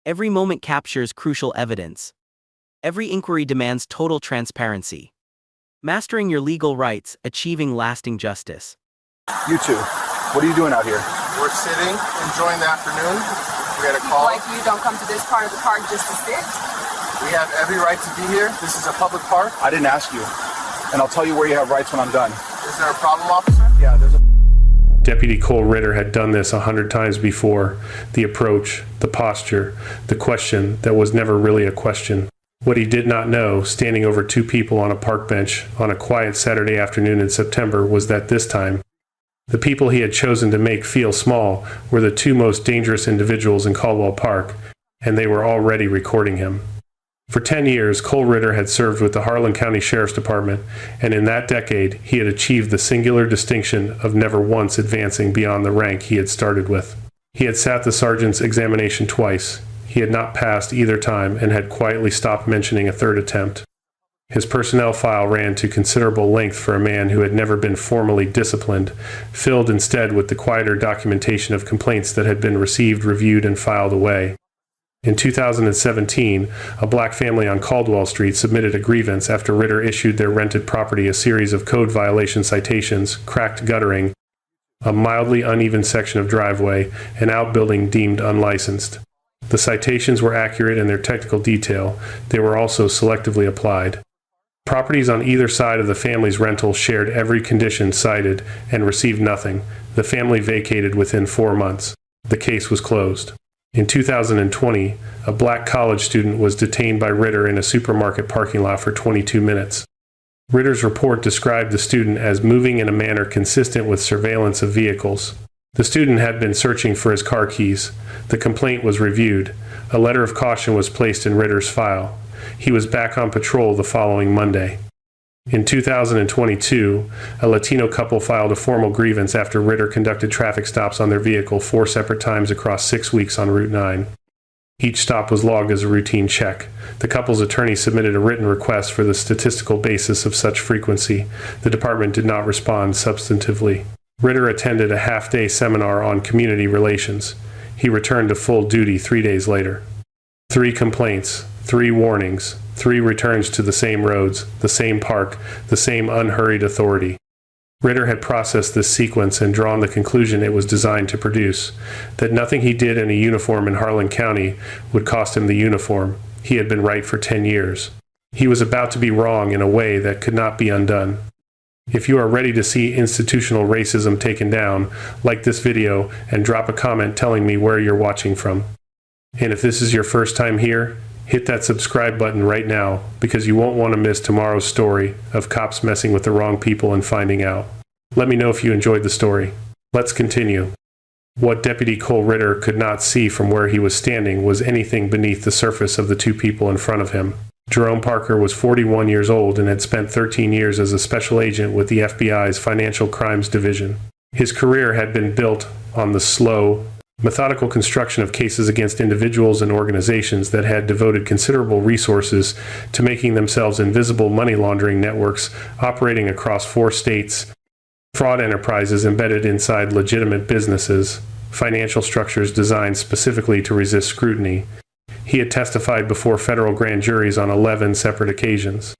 Every moment captures crucial evidence. Every inquiry demands total transparency. Mastering your legal rights, achieving lasting justice. You two, what are you doing out here? We're sitting, enjoying the afternoon. We had a call. Like you don't come to this part of the park just to sit? We have every right to be here. This is a public park. I didn't ask you. And I'll tell you where you have rights when I'm done. Is there a problem, officer? Yeah, there's a... Deputy Cole Ritter had done this 100 times before. The approach, the posture, the question that was never really a question. What he did not know, standing over two people on a park bench on a quiet Saturday afternoon in September, was that this time, the people he had chosen to make feel small were the two most dangerous individuals in Caldwell Park, and they were already recording him. For 10 years, Cole Ritter had served with the Harlan County Sheriff's Department, and in that decade, he had achieved the singular distinction of never once advancing beyond the rank he had started with. He had sat the sergeant's examination twice. He had not passed either time and had quietly stopped mentioning a third attempt. His personnel file ran to considerable length for a man who had never been formally disciplined, filled instead with the quieter documentation of complaints that had been received, reviewed, and filed away. In 2017, a black family on Caldwell Street submitted a grievance after Ritter issued their rented property a series of code violation citations, cracked guttering, a mildly uneven section of driveway, and outbuilding deemed unlicensed. The citations were accurate in their technical detail. They were also selectively applied. Properties on either side of the family's rental shared every condition cited and received nothing. The family vacated within 4 months. The case was closed. In 2020, a black college student was detained by Ritter in a supermarket parking lot for 22 minutes. Ritter's report described the student as moving in a manner consistent with surveillance of vehicles. The student had been searching for his car keys. The complaint was reviewed. A letter of caution was placed in Ritter's file. He was back on patrol the following Monday. In 2022, a Latino couple filed a formal grievance after Ritter conducted traffic stops on their vehicle 4 separate times across 6 weeks on Route 9. Each stop was logged as a routine check. The couple's attorney submitted a written request for the statistical basis of such frequency. The department did not respond substantively. Ritter attended a half-day seminar on community relations. He returned to full duty 3 days later. 3 complaints, 3 warnings, 3 returns to the same roads, the same park, the same unhurried authority. Ritter had processed this sequence and drawn the conclusion it was designed to produce, that nothing he did in a uniform in Harlan County would cost him the uniform. He had been right for 10 years. He was about to be wrong in a way that could not be undone. If you are ready to see institutional racism taken down, like this video and drop a comment telling me where you're watching from. And if this is your first time here, hit that subscribe button right now, because you won't want to miss tomorrow's story of cops messing with the wrong people and finding out. Let me know if you enjoyed the story. Let's continue. What Deputy Cole Ritter could not see from where he was standing was anything beneath the surface of the two people in front of him. Jerome Parker was 41 years old and had spent 13 years as a special agent with the FBI's Financial Crimes Division. His career had been built on the slow, methodical construction of cases against individuals and organizations that had devoted considerable resources to making themselves invisible money laundering networks operating across 4 states, fraud enterprises embedded inside legitimate businesses, financial structures designed specifically to resist scrutiny. He had testified before federal grand juries on 11 separate occasions.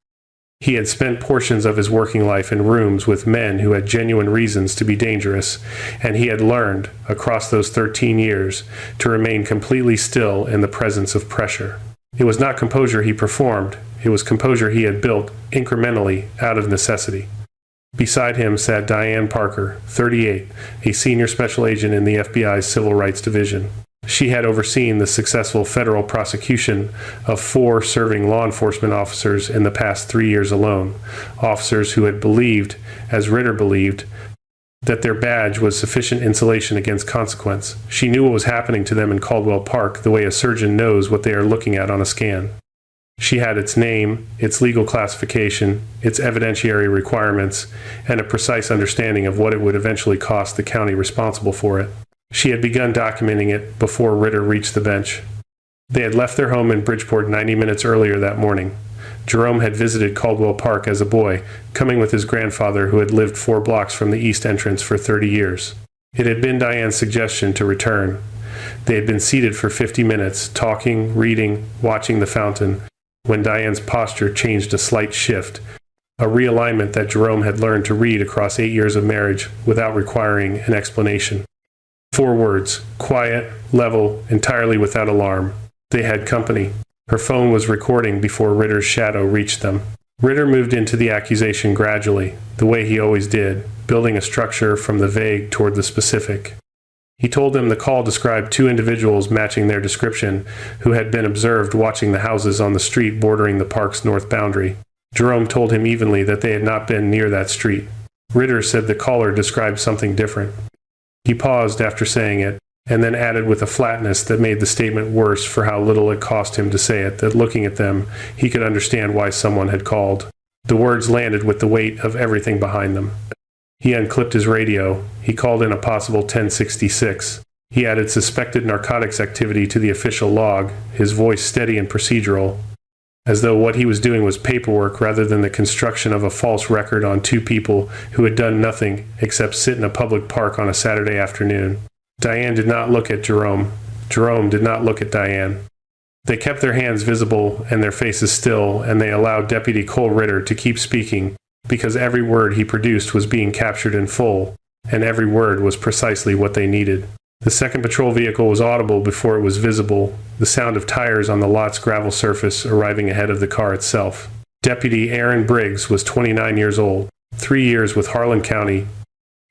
He had spent portions of his working life in rooms with men who had genuine reasons to be dangerous, and he had learned, across those 13 years, to remain completely still in the presence of pressure. It was not composure he performed, it was composure he had built incrementally out of necessity. Beside him sat Diane Parker, 38, a senior special agent in the FBI's Civil Rights Division. She had overseen the successful federal prosecution of 4 serving law enforcement officers in the past 3 years alone, officers who had believed, as Ritter believed, that their badge was sufficient insulation against consequence. She knew what was happening to them in Caldwell Park the way a surgeon knows what they are looking at on a scan. She had its name, its legal classification, its evidentiary requirements, and a precise understanding of what it would eventually cost the county responsible for it. She had begun documenting it before Ritter reached the bench. They had left their home in Bridgeport 90 minutes earlier that morning. Jerome had visited Caldwell Park as a boy, coming with his grandfather who had lived 4 blocks from the east entrance for 30 years. It had been Diane's suggestion to return. They had been seated for 50 minutes, talking, reading, watching the fountain, when Diane's posture changed a slight shift, a realignment that Jerome had learned to read across 8 years of marriage without requiring an explanation. 4 words: quiet, level, entirely without alarm. They had company. Her phone was recording before Ritter's shadow reached them. Ritter moved into the accusation gradually, the way he always did, building a structure from the vague toward the specific. He told them the call described 2 individuals matching their description who had been observed watching the houses on the street bordering the park's north boundary. Jerome told him evenly that they had not been near that street. Ritter said the caller described something different. He paused after saying it, and then added with a flatness that made the statement worse for how little it cost him to say it, that looking at them, he could understand why someone had called. The words landed with the weight of everything behind them. He unclipped his radio. He called in a possible 1066. He added suspected narcotics activity to the official log, his voice steady and procedural, as though what he was doing was paperwork rather than the construction of a false record on 2 people who had done nothing except sit in a public park on a Saturday afternoon. Diane did not look at Jerome. Jerome did not look at Diane. They kept their hands visible and their faces still, and they allowed Deputy Cole Ritter to keep speaking, because every word he produced was being captured in full, and every word was precisely what they needed. The second patrol vehicle was audible before it was visible, the sound of tires on the lot's gravel surface arriving ahead of the car itself. Deputy Aaron Briggs was 29 years old, 3 years with Harlan County,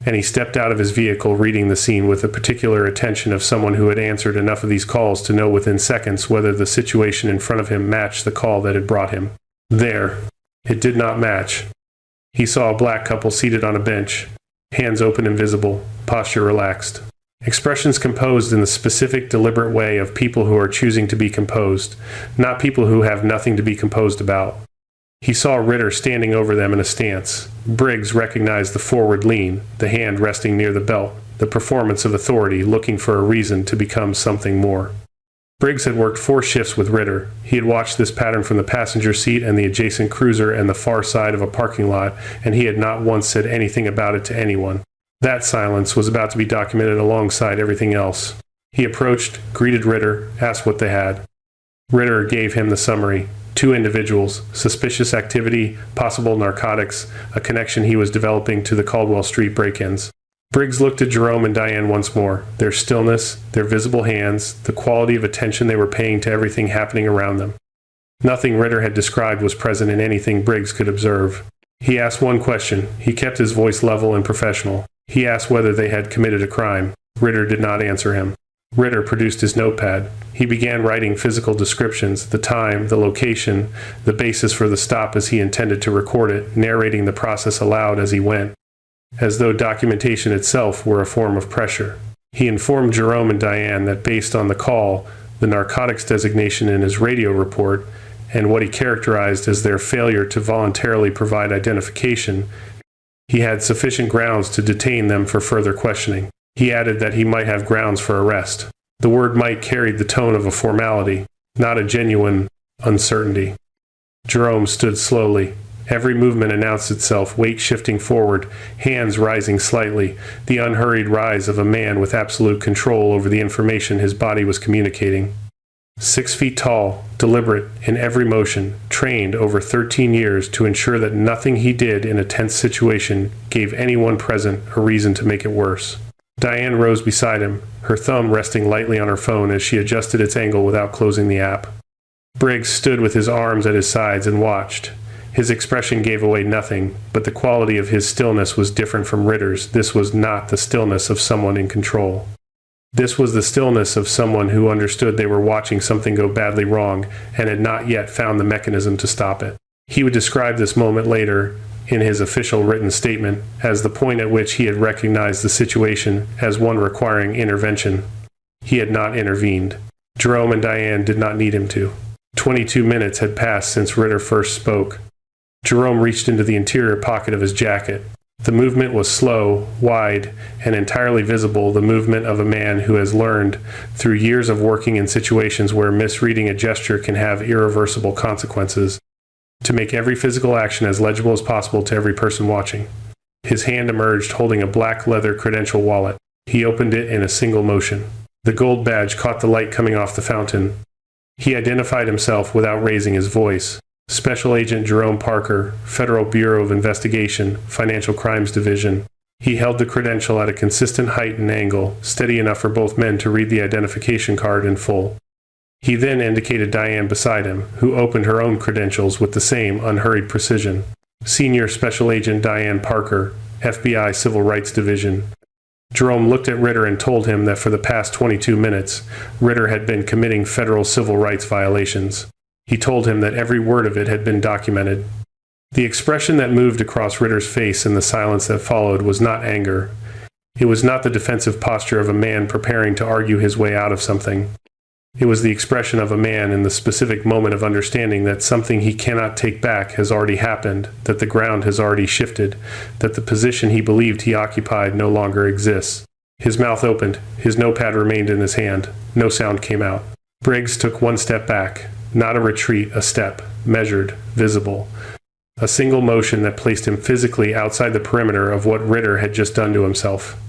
and he stepped out of his vehicle reading the scene with the particular attention of someone who had answered enough of these calls to know within seconds whether the situation in front of him matched the call that had brought him there. It did not match. He saw a black couple seated on a bench, hands open and visible, posture relaxed. Expressions composed in the specific, deliberate way of people who are choosing to be composed, not people who have nothing to be composed about. He saw Ritter standing over them in a stance. Briggs recognized the forward lean, the hand resting near the belt, the performance of authority looking for a reason to become something more. Briggs had worked 4 shifts with Ritter. He had watched this pattern from the passenger seat and the adjacent cruiser and the far side of a parking lot, and he had not once said anything about it to anyone. That silence was about to be documented alongside everything else. He approached, greeted Ritter, asked what they had. Ritter gave him the summary. 2 individuals, suspicious activity, possible narcotics, a connection he was developing to the Caldwell Street break-ins. Briggs looked at Jerome and Diane once more, their stillness, their visible hands, the quality of attention they were paying to everything happening around them. Nothing Ritter had described was present in anything Briggs could observe. He asked one question. He kept his voice level and professional. He asked whether they had committed a crime. Ritter did not answer him. Ritter produced his notepad. He began writing physical descriptions, the time, the location, the basis for the stop as he intended to record it, narrating the process aloud as he went, as though documentation itself were a form of pressure. He informed Jerome and Diane that based on the call, the narcotics designation in his radio report, and what he characterized as their failure to voluntarily provide identification, he had sufficient grounds to detain them for further questioning. He added that he might have grounds for arrest. The word might carried the tone of a formality, not a genuine uncertainty. Jerome stood slowly. Every movement announced itself, weight shifting forward, hands rising slightly, the unhurried rise of a man with absolute control over the information his body was communicating. 6 feet tall, deliberate in every motion, trained over 13 years to ensure that nothing he did in a tense situation gave anyone present a reason to make it worse. Diane rose beside him, her thumb resting lightly on her phone as she adjusted its angle without closing the app. Briggs stood with his arms at his sides and watched. His expression gave away nothing, but the quality of his stillness was different from Ritter's. This was not the stillness of someone in control. This was the stillness of someone who understood they were watching something go badly wrong and had not yet found the mechanism to stop it. He would describe this moment later, in his official written statement, as the point at which he had recognized the situation as one requiring intervention. He had not intervened. Jerome and Diane did not need him to. 22 minutes had passed since Ritter first spoke. Jerome reached into the interior pocket of his jacket. The movement was slow, wide, and entirely visible, the movement of a man who has learned, through years of working in situations where misreading a gesture can have irreversible consequences, to make every physical action as legible as possible to every person watching. His hand emerged holding a black leather credential wallet. He opened it in a single motion. The gold badge caught the light coming off the fountain. He identified himself without raising his voice. Special Agent Jerome Parker, Federal Bureau of Investigation, Financial Crimes Division. He held the credential at a consistent height and angle, steady enough for both men to read the identification card in full. He then indicated Diane beside him, who opened her own credentials with the same unhurried precision. Senior Special Agent Diane Parker, FBI Civil Rights Division. Jerome looked at Ritter and told him that for the past 22 minutes, Ritter had been committing federal civil rights violations. He told him that every word of it had been documented. The expression that moved across Ritter's face in the silence that followed was not anger. It was not the defensive posture of a man preparing to argue his way out of something. It was the expression of a man in the specific moment of understanding that something he cannot take back has already happened, that the ground has already shifted, that the position he believed he occupied no longer exists. His mouth opened. His notepad remained in his hand. No sound came out. Briggs took one step back. Not a retreat, a step. Measured, visible. A single motion that placed him physically outside the perimeter of what Ritter had just done to himself.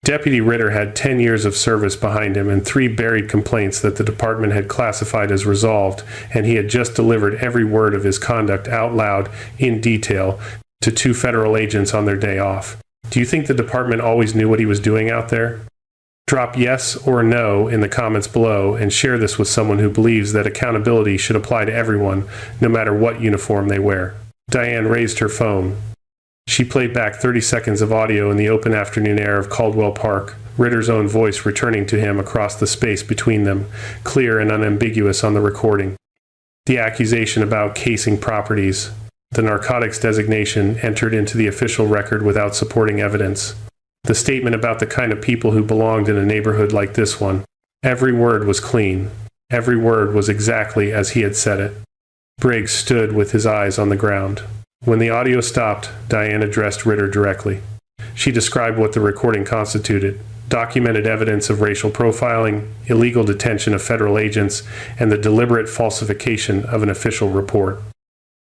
Deputy Ritter had 10 years of service behind him and 3 buried complaints that the department had classified as resolved, and he had just delivered every word of his conduct out loud, in detail, to 2 federal agents on their day off. Do you think the department always knew what he was doing out there? Drop yes or no in the comments below and share this with someone who believes that accountability should apply to everyone, no matter what uniform they wear. Diane raised her phone. She played back 30 seconds of audio in the open afternoon air of Caldwell Park, Ritter's own voice returning to him across the space between them, clear and unambiguous on the recording. The accusation about casing properties, the narcotics designation entered into the official record without supporting evidence. The statement about the kind of people who belonged in a neighborhood like this one. Every word was clean. Every word was exactly as he had said it. Briggs stood with his eyes on the ground. When the audio stopped, Diane addressed Ritter directly. She described what the recording constituted: documented evidence of racial profiling, illegal detention of federal agents, and the deliberate falsification of an official report.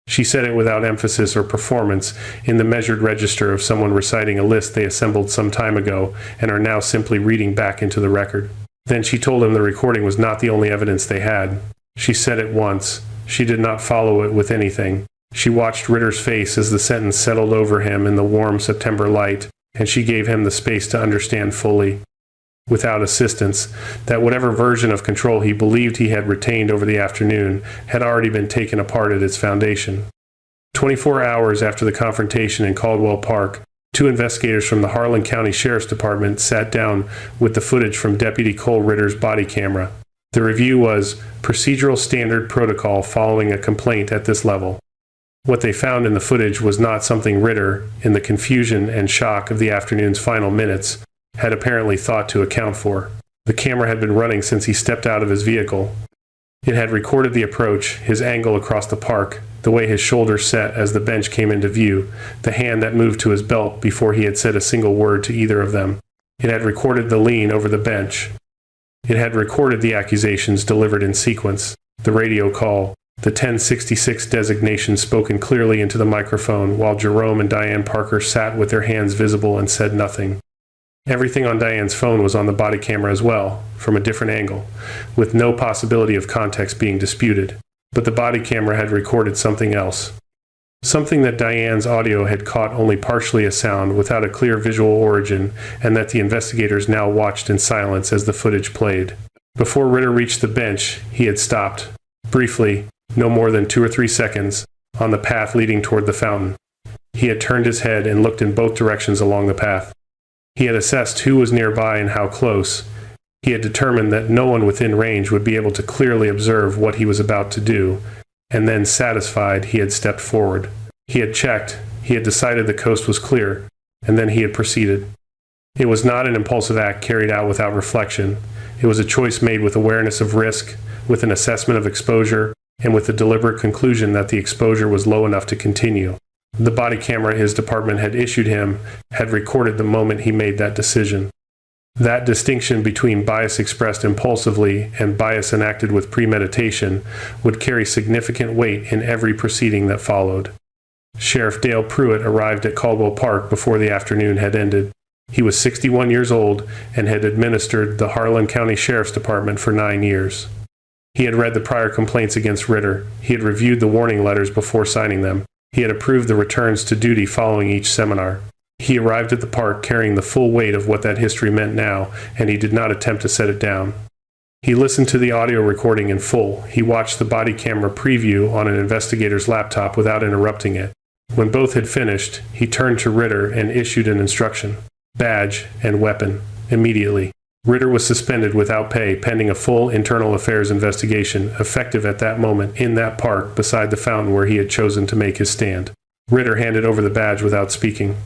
She said it without emphasis or performance, in the measured register of someone reciting a list they assembled some time ago and are now simply reading back into the record. Then she told him the recording was not the only evidence they had. She said it once. She did not follow it with anything. She watched Ritter's face as the sentence settled over him in the warm September light, and she gave him the space to understand fully, without assistance, that whatever version of control he believed he had retained over the afternoon had already been taken apart at its foundation. 24 hours after the confrontation in Caldwell Park, 2 investigators from the Harlan County Sheriff's Department sat down with the footage from Deputy Cole Ritter's body camera. The review was procedural standard protocol following a complaint at this level. What they found in the footage was not something Ritter, in the confusion and shock of the afternoon's final minutes, had apparently thought to account for. The camera had been running since he stepped out of his vehicle. It had recorded the approach, his angle across the park, the way his shoulders set as the bench came into view, the hand that moved to his belt before he had said a single word to either of them. It had recorded the lean over the bench. It had recorded the accusations delivered in sequence, the radio call, the 1066 designation spoken clearly into the microphone while Jerome and Diane Parker sat with their hands visible and said nothing. Everything on Diane's phone was on the body camera as well, from a different angle, with no possibility of context being disputed. But the body camera had recorded something else. Something that Diane's audio had caught only partially a sound without a clear visual origin, and that the investigators now watched in silence as the footage played. Before Ritter reached the bench, he had stopped, briefly, no more than 2 or 3 seconds, on the path leading toward the fountain. He had turned his head and looked in both directions along the path. He had assessed who was nearby and how close. He had determined that no one within range would be able to clearly observe what he was about to do, and then, satisfied, he had stepped forward. He had checked, he had decided the coast was clear, and then he had proceeded. It was not an impulsive act carried out without reflection. It was a choice made with awareness of risk, with an assessment of exposure, and with the deliberate conclusion that the exposure was low enough to continue. The body camera his department had issued him had recorded the moment he made that decision. That distinction between bias expressed impulsively and bias enacted with premeditation would carry significant weight in every proceeding that followed. Sheriff Dale Pruitt arrived at Caldwell Park before the afternoon had ended. He was 61 years old and had administered the Harlan County Sheriff's Department for 9 years. He had read the prior complaints against Ritter. He had reviewed the warning letters before signing them. He had approved the returns to duty following each seminar. He arrived at the park carrying the full weight of what that history meant now, and he did not attempt to set it down. He listened to the audio recording in full. He watched the body camera preview on an investigator's laptop without interrupting it. When both had finished, he turned to Ritter and issued an instruction: badge and weapon, immediately. Ritter was suspended without pay pending a full internal affairs investigation, effective at that moment in that park beside the fountain where he had chosen to make his stand. Ritter handed over the badge without speaking.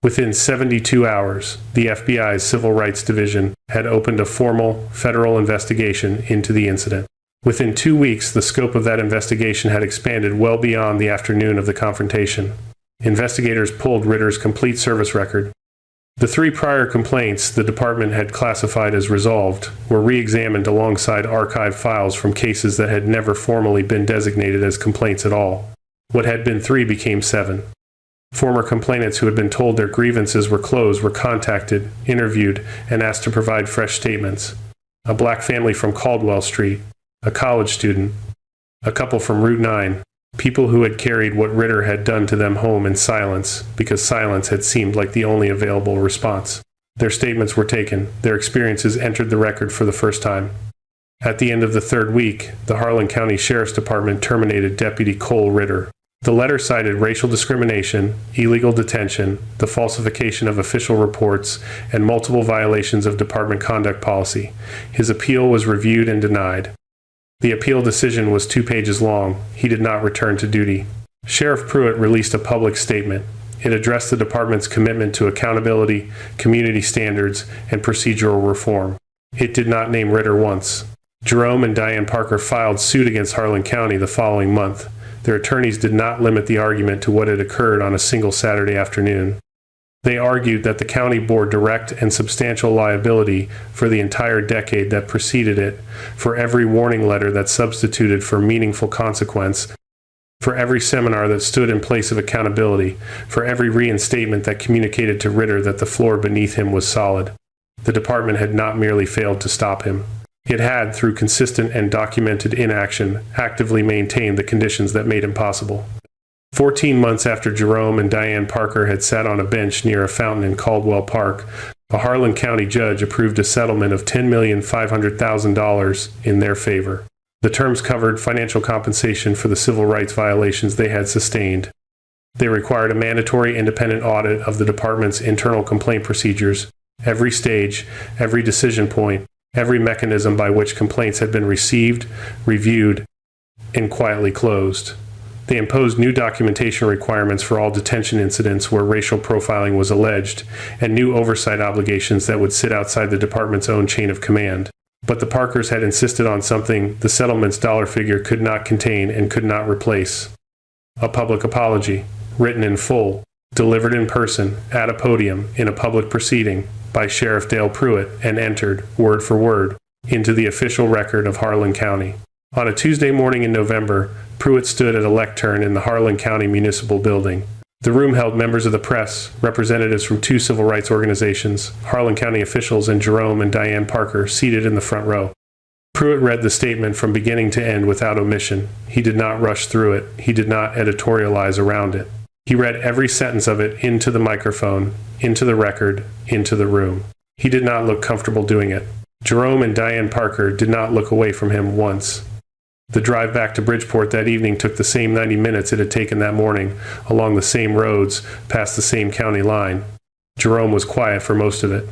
Within 72 hours, the FBI's Civil Rights Division had opened a formal federal investigation into the incident. Within 2 weeks, the scope of that investigation had expanded well beyond the afternoon of the confrontation. Investigators pulled Ritter's complete service record. The 3 prior complaints the department had classified as resolved were re-examined alongside archived files from cases that had never formally been designated as complaints at all. What had been 3 became 7. Former complainants who had been told their grievances were closed were contacted, interviewed, and asked to provide fresh statements. A black family from Caldwell Street, a college student, a couple from Route 9, people who had carried what Ritter had done to them home in silence, because silence had seemed like the only available response. Their statements were taken. Their experiences entered the record for the first time. At the end of the 3rd week, the Harlan County Sheriff's Department terminated Deputy Cole Ritter. The letter cited racial discrimination, illegal detention, the falsification of official reports, and multiple violations of department conduct policy. His appeal was reviewed and denied. The appeal decision was 2 pages long. He did not return to duty. Sheriff Pruitt released a public statement. It addressed the department's commitment to accountability, community standards, and procedural reform. It did not name Ritter once. Jerome and Diane Parker filed suit against Harlan County the following month. Their attorneys did not limit the argument to what had occurred on a single Saturday afternoon. They argued that the county bore direct and substantial liability for the entire decade that preceded it, for every warning letter that substituted for meaningful consequence, for every seminar that stood in place of accountability, for every reinstatement that communicated to Ritter that the floor beneath him was solid. The department had not merely failed to stop him. It had, through consistent and documented inaction, actively maintained the conditions that made him possible. 14 months after Jerome and Diane Parker had sat on a bench near a fountain in Caldwell Park, a Harlan County judge approved a settlement of $10,500,000 in their favor. The terms covered financial compensation for the civil rights violations they had sustained. They required a mandatory independent audit of the department's internal complaint procedures, every stage, every decision point, every mechanism by which complaints had been received, reviewed, and quietly closed. They imposed new documentation requirements for all detention incidents where racial profiling was alleged, and new oversight obligations that would sit outside the department's own chain of command. But the Parkers had insisted on something the settlement's dollar figure could not contain and could not replace: a public apology, written in full, delivered in person, at a podium, in a public proceeding, by Sheriff Dale Pruitt, and entered, word for word, into the official record of Harlan County. On a Tuesday morning in November, Pruitt stood at a lectern in the Harlan County Municipal Building. The room held members of the press, representatives from 2 civil rights organizations, Harlan County officials, and Jerome and Diane Parker seated in the front row. Pruitt read the statement from beginning to end without omission. He did not rush through it. He did not editorialize around it. He read every sentence of it into the microphone, into the record, into the room. He did not look comfortable doing it. Jerome and Diane Parker did not look away from him once. The drive back to Bridgeport that evening took the same 90 minutes it had taken that morning, along the same roads, past the same county line. Jerome was quiet for most of it.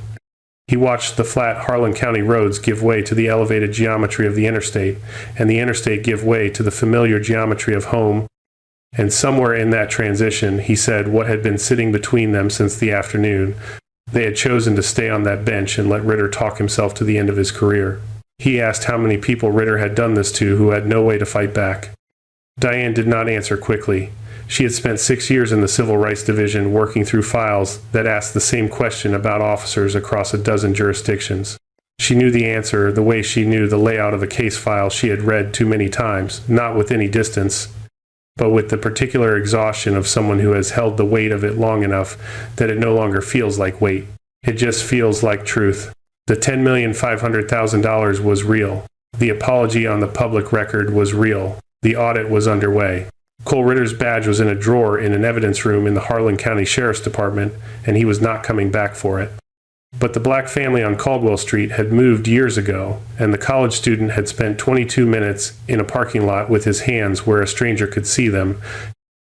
He watched the flat Harlan County roads give way to the elevated geometry of the interstate, and the interstate give way to the familiar geometry of home. And somewhere in that transition, he said what had been sitting between them since the afternoon. They had chosen to stay on that bench and let Ritter talk himself to the end of his career. He asked how many people Ritter had done this to who had no way to fight back. Diane did not answer quickly. She had spent 6 years in the Civil Rights Division working through files that asked the same question about officers across a dozen jurisdictions. She knew the answer the way she knew the layout of a case file she had read too many times, not with any distance, but with the particular exhaustion of someone who has held the weight of it long enough that it no longer feels like weight. It just feels like truth. The $10,500,000 was real. The apology on the public record was real. The audit was underway. Cole Ritter's badge was in a drawer in an evidence room in the Harlan County Sheriff's Department, and he was not coming back for it. But the black family on Caldwell Street had moved years ago, and the college student had spent 22 minutes in a parking lot with his hands where a stranger could see them,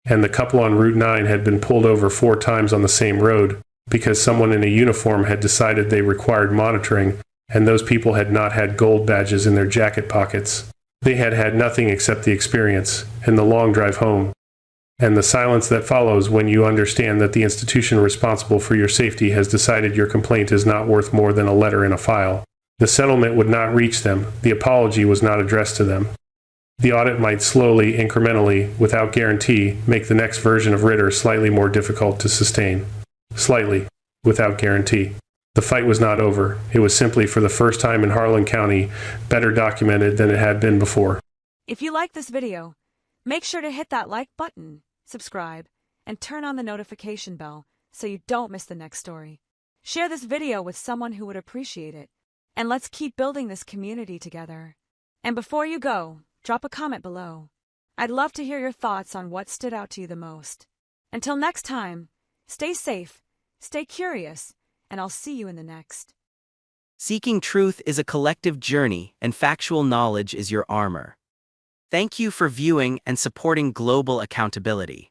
and the couple on Route 9 had been pulled over 4 times on the same road because someone in a uniform had decided they required monitoring, and those people had not had gold badges in their jacket pockets. They had had nothing except the experience and the long drive home, and the silence that follows when you understand that the institution responsible for your safety has decided your complaint is not worth more than a letter in a file. The settlement would not reach them. The apology was not addressed to them. The audit might slowly, incrementally, without guarantee, make the next version of Ritter slightly more difficult to sustain. Slightly, without guarantee. The fight was not over. It was simply, for the first time in Harlan County, better documented than it had been before. If you like this video, make sure to hit that like button, subscribe, and turn on the notification bell so you don't miss the next story. Share this video with someone who would appreciate it, and let's keep building this community together. And before you go, drop a comment below. I'd love to hear your thoughts on what stood out to you the most. Until next time, stay safe, stay curious, and I'll see you in the next. Seeking truth is a collective journey, and factual knowledge is your armor. Thank you for viewing and supporting global accountability.